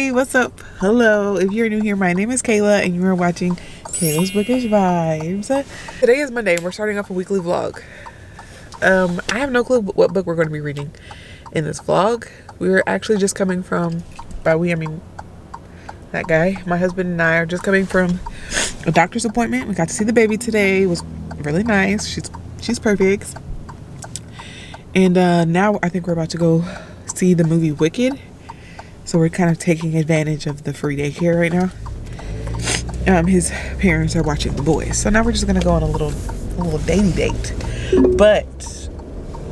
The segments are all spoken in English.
Hey, what's up? Hello. If you're new here, my name is Kayla and you are watching Kayla's Bookish Vibes. Today is Monday and we're starting off a weekly vlog. I have no clue what book we're going to be reading in this vlog. We're actually just coming from, by we I mean that guy, my husband and I are just coming from a doctor's appointment. We got to see the baby today. It was really nice. She's perfect. And now I think we're about to go see the movie Wicked. So we're kind of taking advantage of the free daycare right now. His parents are watching The Boys. So now we're just gonna go on a little dating date. But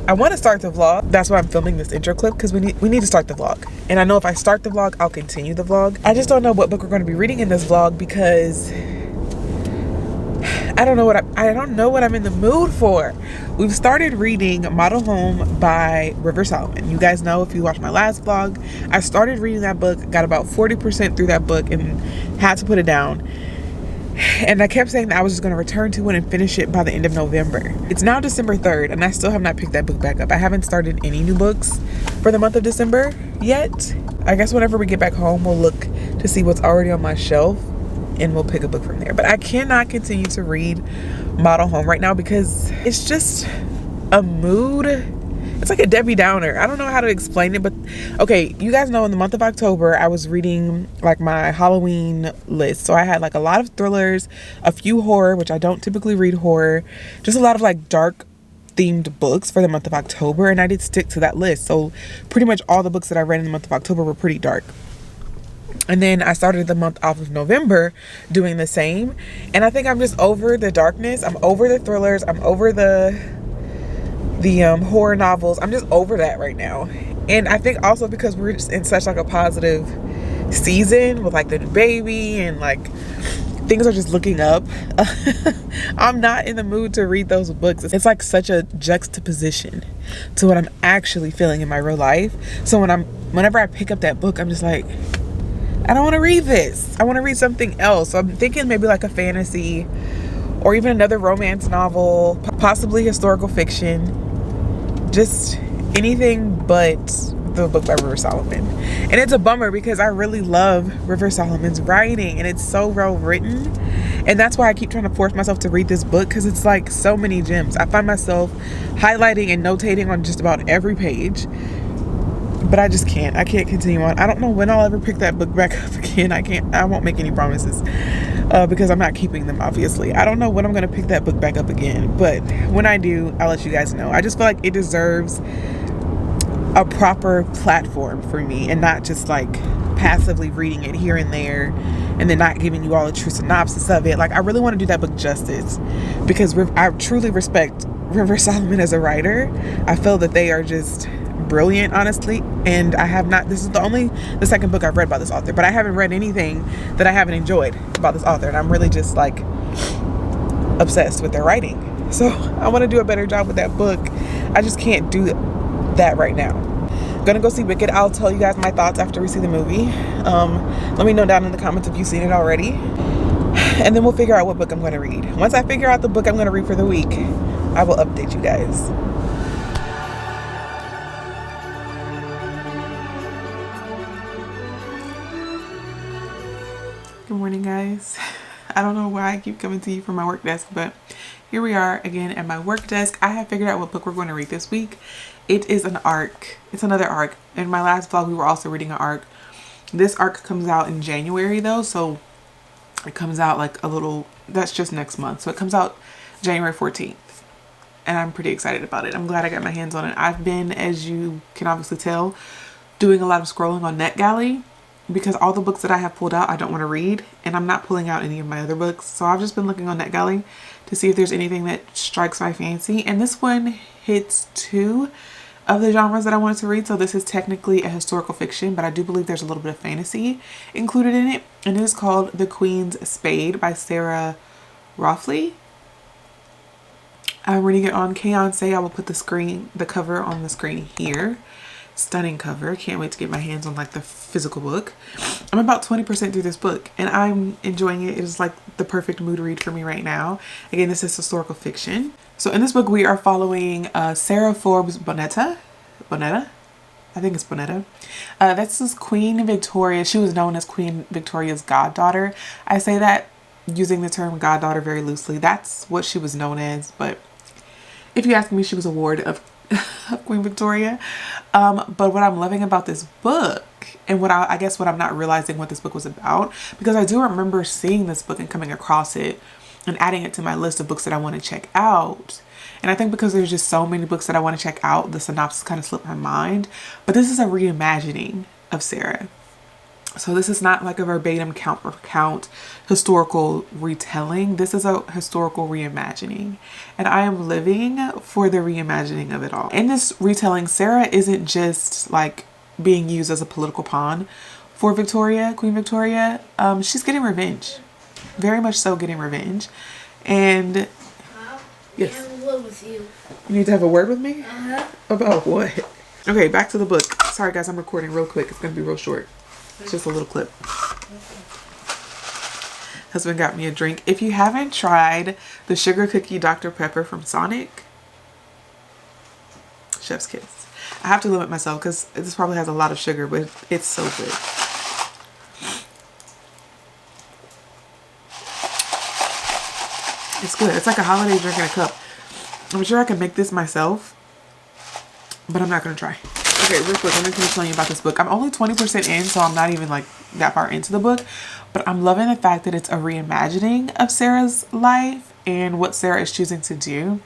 I want to start the vlog. That's why I'm filming this intro clip, because we need to start the vlog. And I know if I start the vlog, I'll continue the vlog. I just don't know what book we're going to be reading in this vlog because I don't know what I'm in the mood for. We've started reading Model Home by River Solomon. You guys know, if you watched my last vlog, I started reading that book, got about 40% through that book and had to put it down. And I kept saying that I was just going to return to it and finish it by the end of November. It's now December 3rd and I still have not picked that book back up. I haven't started any new books for the month of December yet. I guess whenever we get back home, we'll look to see what's already on my shelf and we'll pick a book from there. But I cannot continue to read Model Home right now because it's just a mood. It's like a Debbie Downer. I don't know how to explain it, but okay, you guys know in the month of October, I was reading like my Halloween list. So I had like a lot of thrillers, a few horror, which I don't typically read horror, just a lot of like dark themed books for the month of October. And I did stick to that list. So pretty much all the books that I read in the month of October were pretty dark. And then I started the month off of November doing the same. And I think I'm just over the darkness. I'm over the thrillers. I'm over the horror novels. I'm just over that right now. And I think also because we're just in such like a positive season with like the new baby and like things are just looking up. I'm not in the mood to read those books. It's like such a juxtaposition to what I'm actually feeling in my real life. So whenever I pick up that book, I'm just like, I don't want to read this. I want to read something else. So I'm thinking maybe like a fantasy or even another romance novel, possibly historical fiction, just anything but the book by River Solomon. And it's a bummer because I really love River Solomon's writing and it's so well written. And that's why I keep trying to force myself to read this book because it's like so many gems. I find myself highlighting and notating on just about every page. But I just can't. I can't continue on. I don't know when I'll ever pick that book back up again. I won't make any promises because I'm not keeping them, obviously. I don't know when I'm going to pick that book back up again. But when I do, I'll let you guys know. I just feel like it deserves a proper platform for me and not just like passively reading it here and there and then not giving you all a true synopsis of it. Like, I really want to do that book justice because I truly respect River Solomon as a writer. I feel that they are just brilliant, honestly, and this is the second book I've read by this author, but I haven't read anything that I haven't enjoyed about this author, and I'm really just like obsessed with their writing. So I want to do a better job with that book. I just can't do that right now. I'm gonna go see Wicked. I'll tell you guys my thoughts after we see the movie. Let me know down in the comments if you've seen it already, and then we'll figure out what book I'm going to read. Once I figure out the book I'm going to read for the week, I will update you guys. Good morning, guys. I don't know why I keep coming to you from my work desk, but here we are again at my work desk. I have figured out what book we're going to read this week. It is an arc. It's another arc. In my last vlog, we were also reading an arc. This arc comes out in January though, so it comes out like that's just next month. So it comes out January 14th. And I'm pretty excited about it. I'm glad I got my hands on it. I've been, as you can obviously tell, doing a lot of scrolling on NetGalley, because all the books that I have pulled out I don't want to read, and I'm not pulling out any of my other books. So I've just been looking on NetGalley to see if there's anything that strikes my fancy, and this one hits two of the genres that I wanted to read. So this is technically a historical fiction, but I do believe there's a little bit of fantasy included in it, and it is called The Queen's Spade by Sarah Roffley. I'm reading it on Kayonce. I will put the cover on the screen here. Stunning cover. Can't wait to get my hands on like the physical book. I'm about 20% through this book and I'm enjoying it. It is like the perfect mood read for me right now. Again, this is historical fiction. So in this book we are following Sarah Forbes Bonetta. I I think it's Bonetta. This is Queen Victoria. She was known as Queen Victoria's goddaughter. I say that using the term goddaughter very loosely. That's what she was known as, but if you ask me, she was a ward of Queen Victoria. But what I'm loving about this book, and what I guess what I'm not realizing what this book was about, because I do remember seeing this book and coming across it and adding it to my list of books that I want to check out. And I think because there's just so many books that I want to check out, the synopsis kind of slipped my mind. But this is a reimagining of Sarah. So this is not like a verbatim count for count historical retelling. This is a historical reimagining. And I am living for the reimagining of it all. In this retelling, Sarah isn't just like being used as a political pawn for Victoria, Queen Victoria. She's getting revenge. Very much so getting revenge. And yes. I have a word with you. You need to have a word with me? Uh-huh. About what? Okay, back to the book. Sorry guys, I'm recording real quick. It's gonna be real short. It's just a little clip. Husband got me a drink. If you haven't tried the sugar cookie Dr. Pepper from Sonic, chef's kiss. I have to limit myself because this probably has a lot of sugar, but it's so good. It's good. It's like a holiday drink in a cup. I'm sure I can make this myself, but I'm not going to try. Okay, real quick, let me finish telling you about this book. I'm only 20% in, so I'm not even like that far into the book, but I'm loving the fact that it's a reimagining of Sarah's life and what Sarah is choosing to do.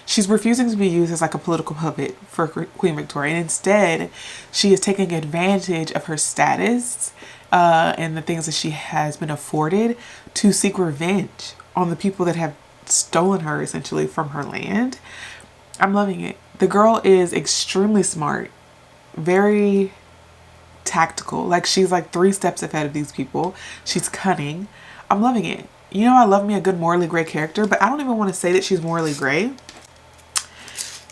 She's refusing to be used as like a political puppet for Queen Victoria, and instead she is taking advantage of her status and the things that she has been afforded to seek revenge on the people that have stolen her essentially from her land. I'm loving it. The girl is extremely smart, very tactical. Like she's like 3 steps ahead of these people. She's cunning. I'm loving it. You know, I love me a good morally gray character, but I don't even want to say that she's morally gray.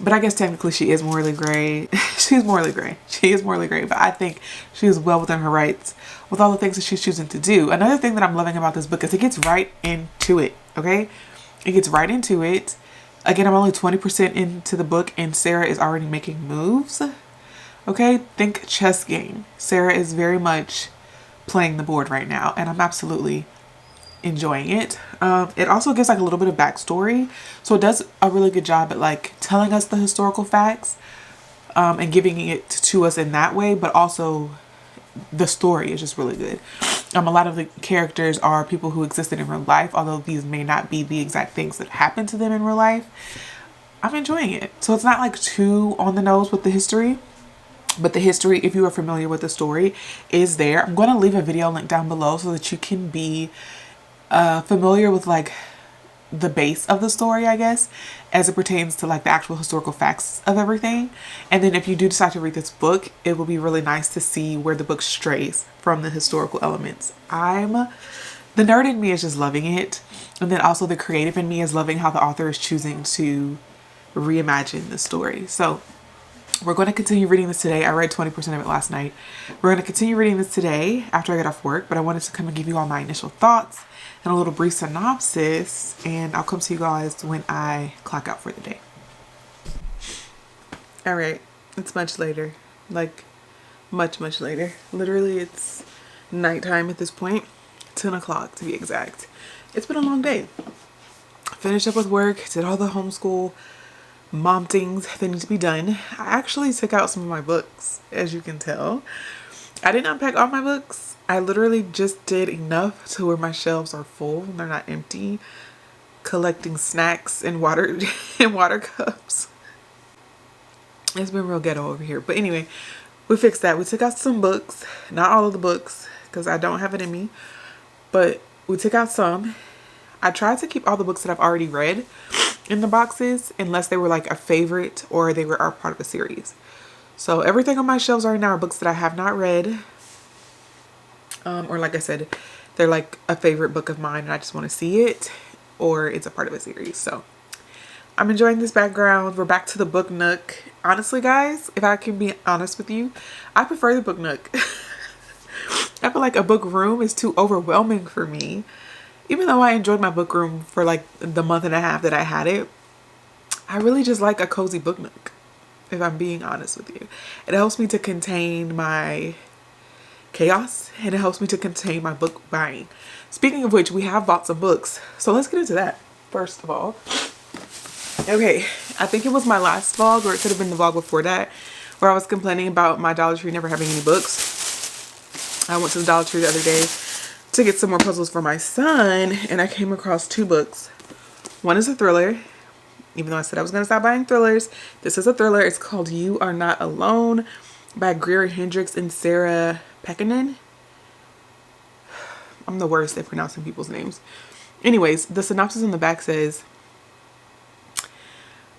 But I guess technically she is morally gray. She's morally gray. She is morally gray, but I think she is well within her rights with all the things that she's choosing to do. Another thing that I'm loving about this book is it gets right into it, okay? It gets right into it. Again, I'm only 20% into the book and Sarah is already making moves. Okay, think chess game. Sarah is very much playing the board right now and I'm absolutely enjoying it. It also gives like a little bit of backstory. So it does a really good job at like telling us the historical facts and giving it to us in that way, but also the story is just really good. A lot of the characters are people who existed in real life, although these may not be the exact things that happened to them in real life. I'm enjoying it. So it's not like too on the nose with the history. But the history, if you are familiar with the story, is there. I'm going to leave a video link down below so that you can be familiar with like the base of the story, I guess, as it pertains to like the actual historical facts of everything. And then if you do decide to read this book, it will be really nice to see where the book strays from the historical elements. The nerd in me is just loving it. And then also the creative in me is loving how the author is choosing to reimagine the story. So we're going to continue reading this today. I read 20% of it last night. We're going to continue reading this today after I get off work, but I wanted to come and give you all my initial thoughts and a little brief synopsis, and I'll come to you guys when I clock out for the day. All right, it's much later, like much later. Literally, it's nighttime at this point, 10 o'clock to be exact. It's been a long day. Finished up with work, did all the homeschool mom things that need to be done. I actually took out some of my books, as you can tell. I didn't unpack all my books. I literally just did enough to where my shelves are full. They're not empty. Collecting snacks and water and water cups. It's been real ghetto over here. But anyway, we fixed that. We took out some books. Not all of the books, because I don't have it in me. But we took out some. I tried to keep all the books that I've already read in the boxes, unless they were like a favorite or they were part of a series. So everything on my shelves right now are books that I have not read. Or like I said, they're like a favorite book of mine and I just want to see it, or it's a part of a series. So I'm enjoying this background. We're back to the book nook. Honestly, guys, if I can be honest with you, I prefer the book nook. I feel like a book room is too overwhelming for me. Even though I enjoyed my book room for like the month and a half that I had it, I really just like a cozy book nook. if I'm being honest with you. It helps me to contain my chaos, and it helps me to contain my book buying. Speaking of which, we have bought some books, so let's get into that first of all. Okay, I think it was my last vlog, or it could have been the vlog before that, where I was complaining about my Dollar Tree never having any books. I went to the Dollar Tree the other day to get some more puzzles for my son, and I came across 2 books. One is a thriller. Even though I said I was going to stop buying thrillers, this is a thriller. It's called You Are Not Alone by Greer Hendricks and Sarah Pekkanen. I'm the worst at pronouncing people's names. Anyways, the synopsis on the back says,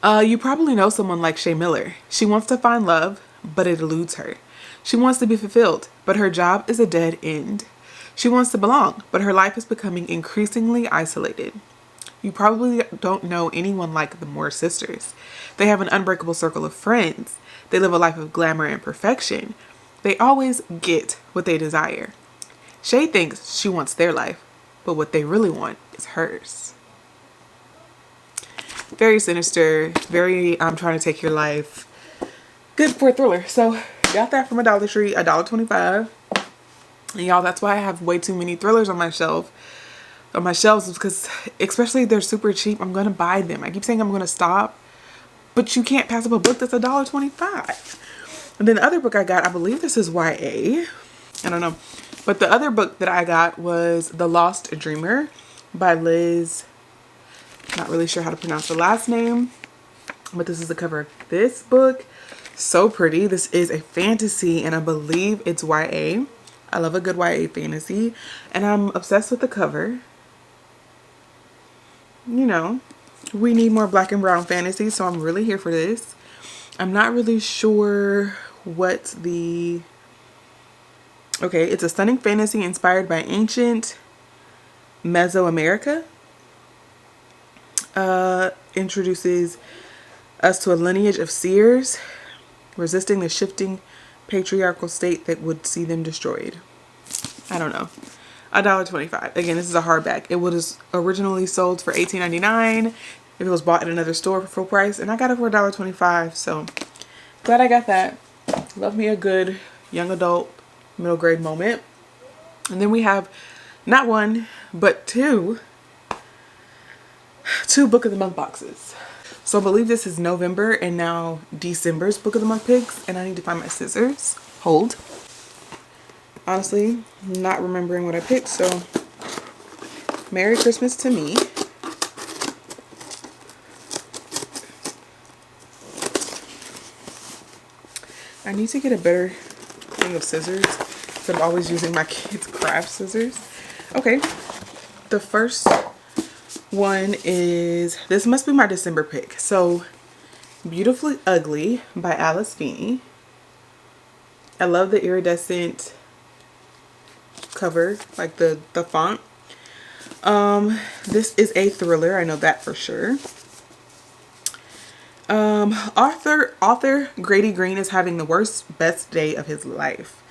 you probably know someone like Shay Miller. She wants to find love, but it eludes her. She wants to be fulfilled, but her job is a dead end. She wants to belong, but her life is becoming increasingly isolated. You probably don't know anyone like the Moore sisters. They have an unbreakable circle of friends. They live a life of glamour and perfection. They always get what they desire. Shay thinks she wants their life, but what they really want is hers. Very sinister, very I'm trying to take your life. Good for a thriller. So got that from a Dollar Tree, $1.25. And y'all, that's why I have way too many thrillers on my shelves, because especially if they're super cheap, I'm gonna buy them. I keep saying I'm gonna stop, but you can't pass up a book that's $1.25. And then the other book I got, I believe this is YA, I don't know, but the other book that I got was The Lost Dreamer by Liz, not really sure how to pronounce the last name, but this is the cover of this book. So pretty. This is a fantasy, and I believe it's YA. I love a good YA fantasy, and I'm obsessed with the cover. You know, we need more black and brown fantasy, so I'm really here for this. I'm not really sure what the... Okay, it's a stunning fantasy inspired by ancient Mesoamerica. Introduces us to a lineage of seers resisting the shifting patriarchal state that would see them destroyed. I don't know. $1.25. Again, this is a hardback. It was originally sold for $18.99 if it was bought at another store for full price, and I got it for $1.25. So glad I got that. Love me a good young adult middle grade moment. And then we have not one but two book of the month boxes. So I believe this is November and now December's book of the month picks, and I need to find my scissors. Hold. Honestly, not remembering what I picked, so Merry Christmas to me. I need to get a better thing of scissors instead of always using my kids' craft scissors. Okay, the first one is, this must be my December pick. So, Beautifully Ugly by Alice Feeney. I love the iridescent cover, like the font. This is a thriller, I know that for sure. Author Grady Green is having the best day of his life.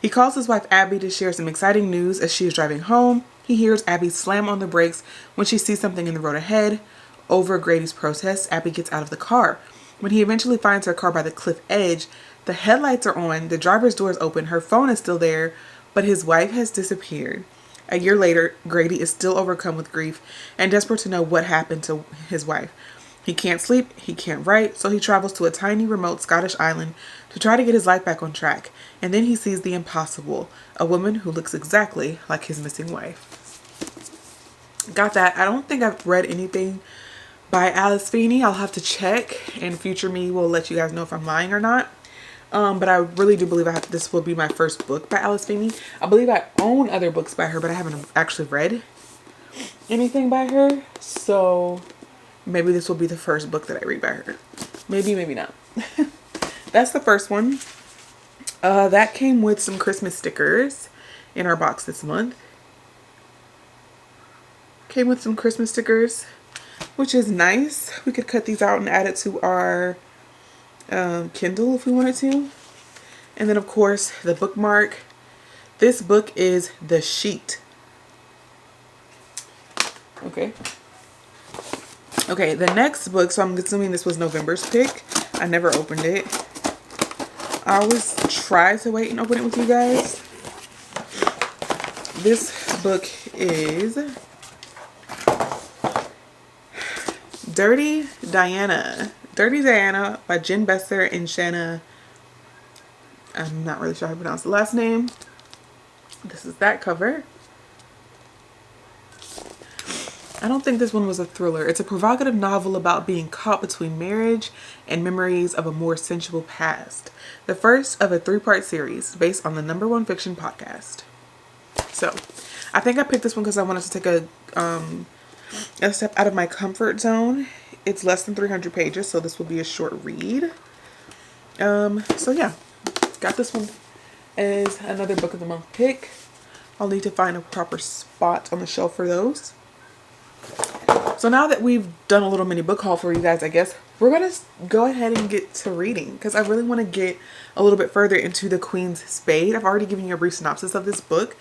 He calls his wife Abby to share some exciting news. As she is driving home, he hears Abby slam on the brakes when she sees something in the road ahead. Over Grady's protest, Abby gets out of the car. When he eventually finds her car by the cliff edge, the headlights are on, the driver's door is open, her phone is still there, but his wife has disappeared. A year later, Grady is still overcome with grief and desperate to know what happened to his wife. He can't sleep, he can't write, so he travels to a tiny remote Scottish island to try to get his life back on track. And then he sees the impossible, a woman who looks exactly like his missing wife. Got that. I don't think I've read anything by Alice Feeney. I'll have to check, and future me will let you guys know if I'm lying or not. But I really do believe this will be my first book by Alice Feeney. I believe I own other books by her, but I haven't actually read anything by her. So maybe this will be the first book that I read by her. Maybe, maybe not. That's the first one. That came with some Christmas stickers in our box this month. Came with some Christmas stickers, which is nice. We could cut these out and add it to our Kindle if we wanted to. And then of course the bookmark. This book is The Sheet. Okay, the next book, so I'm assuming this was November's pick. I never opened it. I always try to wait and open it with you guys. This book is Dirty Diana. Dirty Diana by Jen Besser and Shanna. I'm not really sure how to pronounce the last name. This is that cover. I don't think this one was a thriller. It's a provocative novel about being caught between marriage and memories of a more sensual past. The first of a 3-part series based on the #1 fiction podcast. So, I think I picked this one because I wanted to take a step out of my comfort zone. It's less than 300 pages, so this will be a short read. So yeah, got this one as another book of the month pick. I'll need to find a proper spot on the shelf for those. So now that we've done a little mini book haul for you guys, I guess we're gonna go ahead and get to reading, because I really want to get a little bit further into The Queen's Spade. I've already given you a brief synopsis of this book,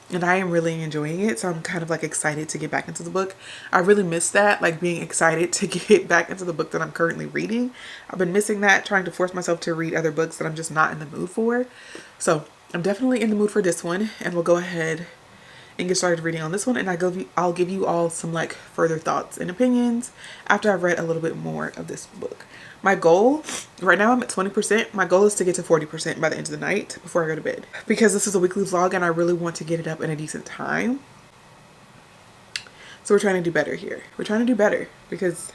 and I am really enjoying it, so I'm kind of like excited to get back into the book. I really miss that, like being excited to get back into the book that I'm currently reading. I've been missing that, trying to force myself to read other books that I'm just not in the mood for. So I'm definitely in the mood for this one, and we'll go ahead and get started reading on this one, and I'll give you all some like further thoughts and opinions after I've read a little bit more of this book. My goal, right now I'm at 20%. My goal is to get to 40% by the end of the night before I go to bed, because this is a weekly vlog and I really want to get it up in a decent time. So we're trying to do better here. We're trying to do better because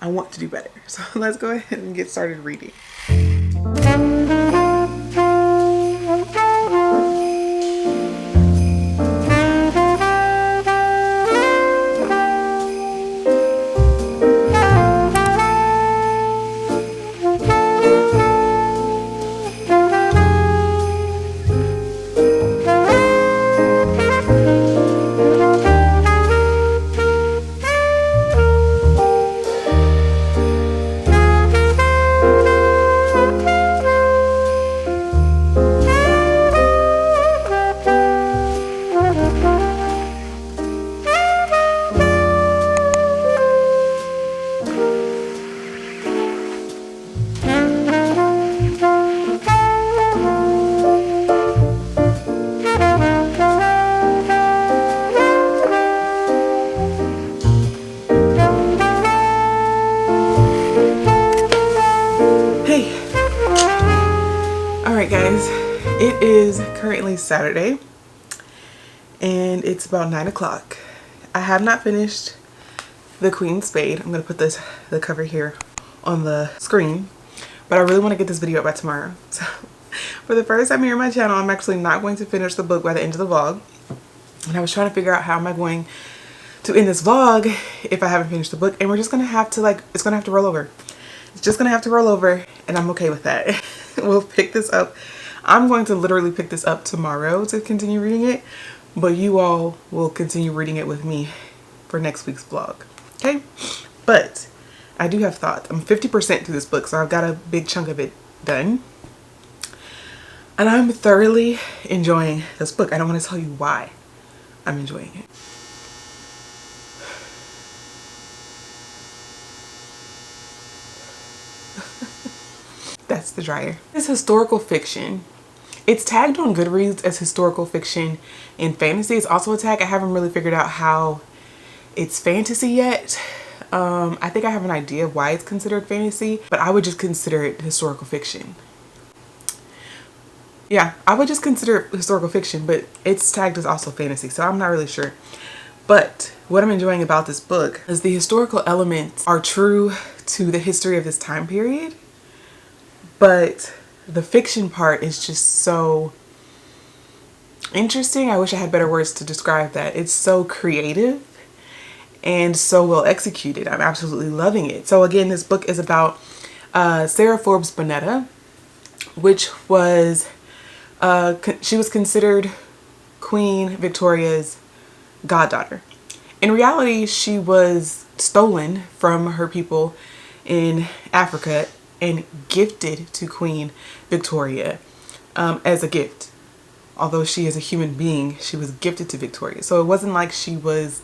I want to do better. So let's go ahead and get started reading. Guys, it is currently Saturday and it's about 9 o'clock. I have not finished The Queen's Spade. I'm gonna put the cover here on the screen, but I really want to get this video up by tomorrow. So for the first time here on my channel, I'm actually not going to finish the book by the end of the vlog, and I was trying to figure out how am I going to end this vlog if I haven't finished the book, and we're just gonna have to it's gonna have to roll over. It's just gonna have to roll over, and I'm okay with that. We'll pick this up. I'm going to literally pick this up tomorrow to continue reading it, but you all will continue reading it with me for next week's vlog. Okay? But I do have thoughts. I'm 50% through this book, so I've got a big chunk of it done. And I'm thoroughly enjoying this book. I don't want to tell you why I'm enjoying it. That's the dryer. It's historical fiction. It's tagged on Goodreads as historical fiction and fantasy. It's also a tag. I haven't really figured out how it's fantasy yet. I think I have an idea of why it's considered fantasy, but I would just consider it historical fiction. Yeah, I would just consider it historical fiction, but it's tagged as also fantasy, so I'm not really sure. But what I'm enjoying about this book is the historical elements are true to the history of this time period, but the fiction part is just so interesting. I wish I had better words to describe that. It's so creative and so well executed. I'm absolutely loving it. So again, this book is about Sarah Forbes Bonetta, which was, she was considered Queen Victoria's goddaughter. In reality, she was stolen from her people in Africa and gifted to Queen Victoria as a gift. Although she is a human being, she was gifted to Victoria. So it wasn't like she was,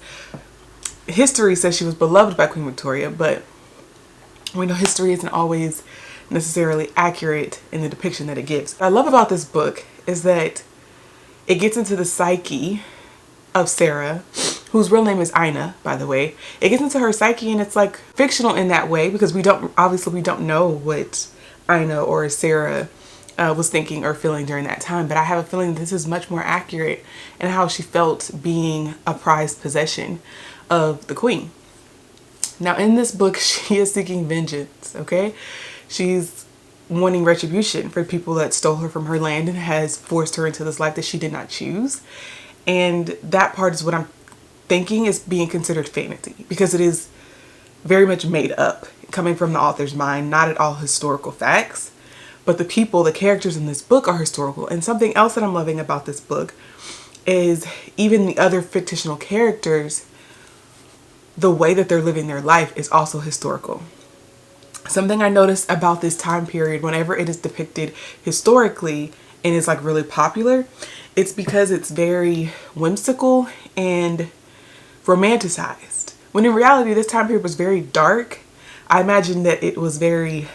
history says she was beloved by Queen Victoria, but we know history isn't always necessarily accurate in the depiction that it gives. What I love about this book is that it gets into the psyche of Sarah, whose real name is Ina, by the way. It gets into her psyche, and it's like fictional in that way because we don't know what Ina or Sarah was thinking or feeling during that time, but I have a feeling this is much more accurate in how she felt being a prized possession of the queen. Now in this book, she is seeking vengeance, okay? She's wanting retribution for people that stole her from her land and has forced her into this life that she did not choose. And that part is what I'm thinking is being considered fantasy, because it is very much made up, coming from the author's mind, not at all historical facts. But the people, the characters in this book are historical. And something else that I'm loving about this book is even the other fictional characters, the way that they're living their life is also historical. Something I noticed about this time period, whenever it is depicted historically and is like really popular, it's because it's very whimsical and romanticized. When in reality, this time period was very dark. I imagine that it was very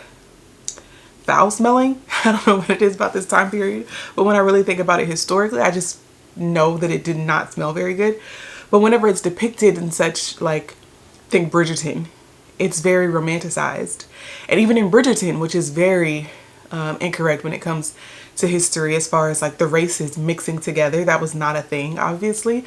foul smelling. I don't know what it is about this time period, but when I really think about it historically, I just know that it did not smell very good. But whenever it's depicted in such, like, think Bridgerton, it's very romanticized. And even in Bridgerton, which is very incorrect when it comes to history as far as like the races mixing together, that was not a thing, obviously.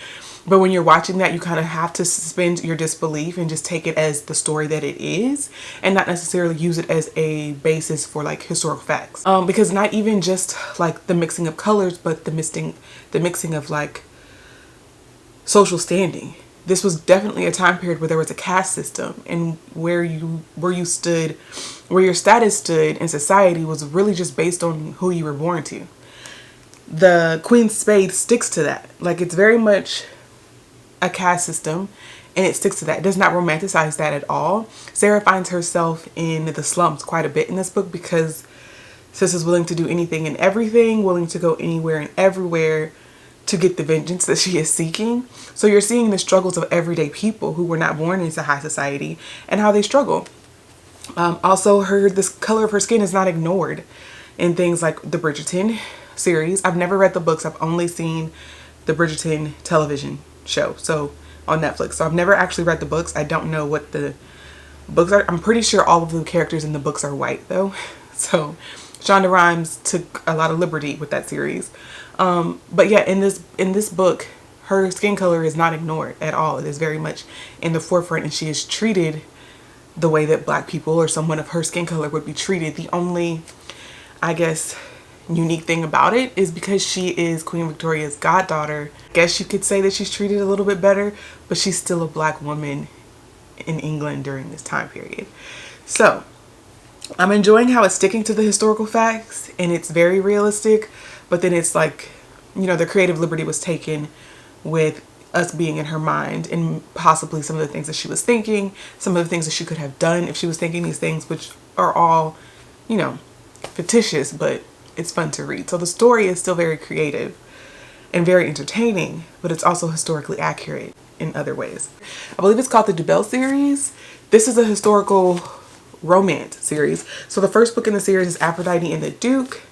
But when you're watching that, you kind of have to suspend your disbelief and just take it as the story that it is, and not necessarily use it as a basis for like historical facts. Because not even just like the mixing of colors, but the mixing of like social standing. This was definitely a time period where there was a caste system, and where your status stood in society was really just based on who you were born to. The Queen's Spade sticks to that. Like, it's very much a caste system, and it sticks to that. It does not romanticize that at all. Sarah finds herself in the slums quite a bit in this book because sis is willing to do anything and everything, willing to go anywhere and everywhere to get the vengeance that she is seeking. So you're seeing the struggles of everyday people who were not born into high society and how they struggle. Also, this color of her skin is not ignored in things like the Bridgerton series. I've never read the books. I've only seen the Bridgerton television show, so on Netflix. So I've never actually read the books. I don't know what the books are. I'm pretty sure all of the characters in the books are white though. So Shonda Rhimes took a lot of liberty with that series. But yeah, in this book, her skin color is not ignored at all. It is very much in the forefront, and she is treated the way that Black people or someone of her skin color would be treated. The only, I guess, unique thing about it is because she is Queen Victoria's goddaughter. I guess you could say that she's treated a little bit better, but she's still a Black woman in England during this time period. So I'm enjoying how it's sticking to the historical facts, and it's very realistic, but then it's like, you know, the creative liberty was taken with us being in her mind, and possibly some of the things that she was thinking, some of the things that she could have done if she was thinking these things, which are all, you know, fictitious, but it's fun to read. So the story is still very creative and very entertaining, but it's also historically accurate in other ways. I believe it's called the Dubelle series. This is a historical romance series. So the first book in the series is Aphrodite and the Duke,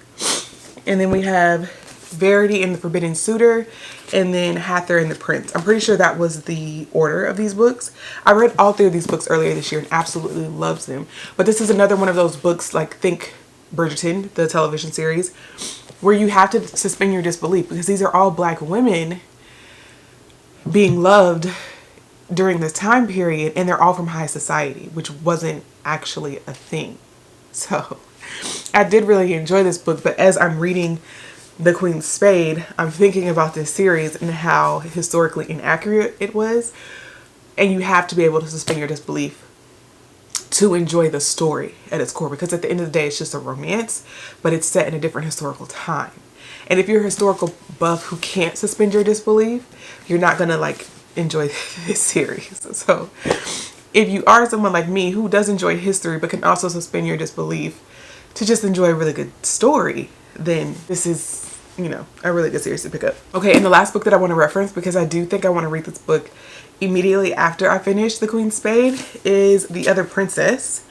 and then we have Verity and the Forbidden Suitor, and then Hathor and the Prince. I'm pretty sure that was the order of these books. I read all three of these books earlier this year and absolutely loves them. But this is another one of those books, like think Bridgerton, the television series, where you have to suspend your disbelief, because these are all Black women being loved during this time period, and they're all from high society, which wasn't actually a thing. So I did really enjoy this book, but as I'm reading The Queen's Spade, I'm thinking about this series and how historically inaccurate it was, and you have to be able to suspend your disbelief to enjoy the story at its core, because at the end of the day, it's just a romance, but it's set in a different historical time. And if you're a historical buff who can't suspend your disbelief, you're not gonna like enjoy this series. So if you are someone like me who does enjoy history but can also suspend your disbelief to just enjoy a really good story, then this is, you know, a really good series to pick up. Okay, and the last book that I want to reference, because I do think I want to read this book immediately after I finish The Queen's Spade, is The Other Princess.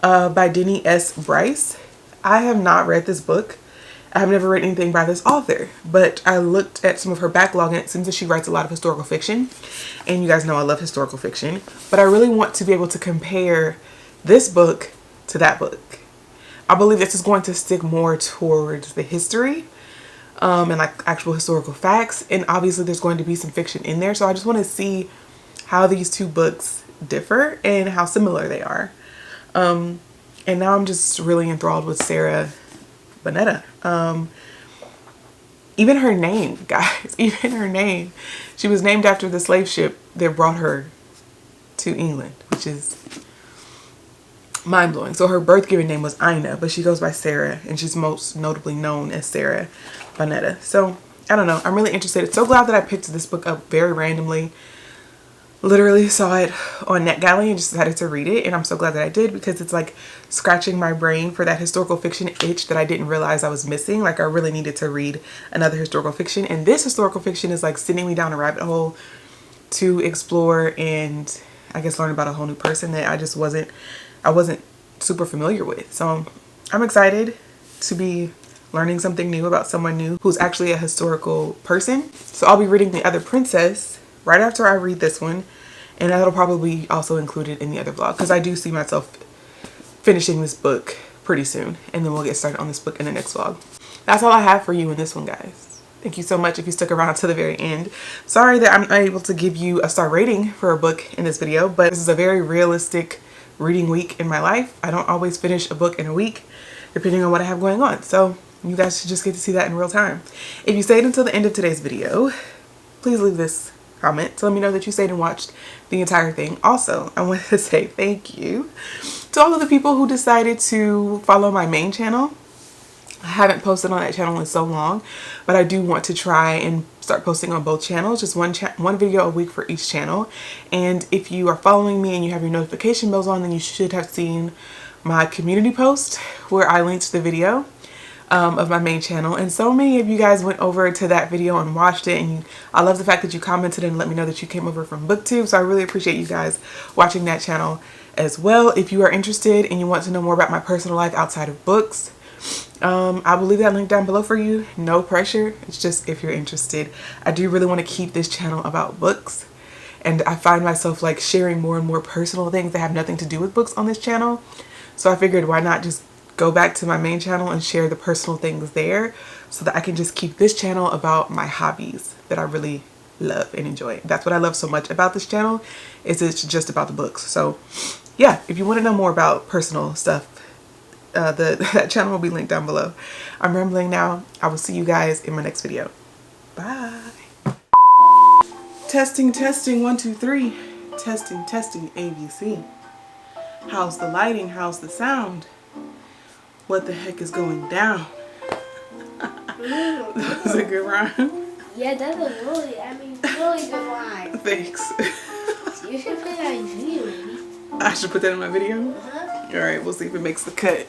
by Denny S. Bryce. I have not read this book. I have never read anything by this author, but I looked at some of her backlog and it seems that she writes a lot of historical fiction. And you guys know I love historical fiction, but I really want to be able to compare this book to that book. I believe this is going to stick more towards the history and like actual historical facts. And obviously there's going to be some fiction in there. So I just want to see how these two books differ and how similar they are. And now I'm just really enthralled with Sarah Bonetta. Even her name, guys, even her name. She was named after the slave ship that brought her to England, which is mind-blowing. So her birth given name was Ina, but she goes by Sarah, and she's most notably known as Sarah Bonetta. So I don't know, I'm really interested. So glad that I picked this book up very randomly. Literally saw it on NetGalley and just decided to read it, and I'm so glad that I did, because it's like scratching my brain for that historical fiction itch that I didn't realize I was missing. Like I really needed to read another historical fiction, and this historical fiction is like sending me down a rabbit hole to explore and I guess learn about a whole new person that I wasn't super familiar with. So I'm excited to be learning something new about someone new who's actually a historical person. So I'll be reading The Other Princess right after I read this one, and that'll probably be also included in the other vlog, because I do see myself finishing this book pretty soon, and then we'll get started on this book in the next vlog. That's all I have for you in this one, guys. Thank you so much if you stuck around to the very end. Sorry that I'm not able to give you a star rating for a book in this video, but this is a very realistic reading week in my life. I don't always finish a book in a week, depending on what I have going on. So you guys should just get to see that in real time. If you stayed until the end of today's video, please leave this comment to let me know that you stayed and watched the entire thing. Also, I wanted to say thank you to all of the people who decided to follow my main channel. I haven't posted on that channel in so long, but I do want to try and start posting on both channels, just one video a week for each channel. And if you are following me and you have your notification bells on, then you should have seen my community post where I linked the video of my main channel, and so many of you guys went over to that video and watched it, and I love the fact that you commented and let me know that you came over from BookTube. So I really appreciate you guys watching that channel as well. If you are interested and you want to know more about my personal life outside of books, I will leave that link down below for you. No pressure, it's just if you're interested. I do really want to keep this channel about books, and I find myself like sharing more and more personal things that have nothing to do with books on this channel. So I figured, why not just go back to my main channel and share the personal things there, so that I can just keep this channel about my hobbies that I really love and enjoy. That's what I love so much about this channel, is it's just about the books. So yeah, if you want to know more about personal stuff, that channel will be linked down below. I'm rambling now. I will see you guys in my next video. Bye. Testing, testing, 1, 2, 3. Testing, testing, ABC. How's the lighting? How's the sound? What the heck is going down? That was a good rhyme. Yeah, that was really good rhyme. Thanks. You should put that in video, maybe. I should put that in my video? Uh-huh. Alright, we'll see if it makes the cut.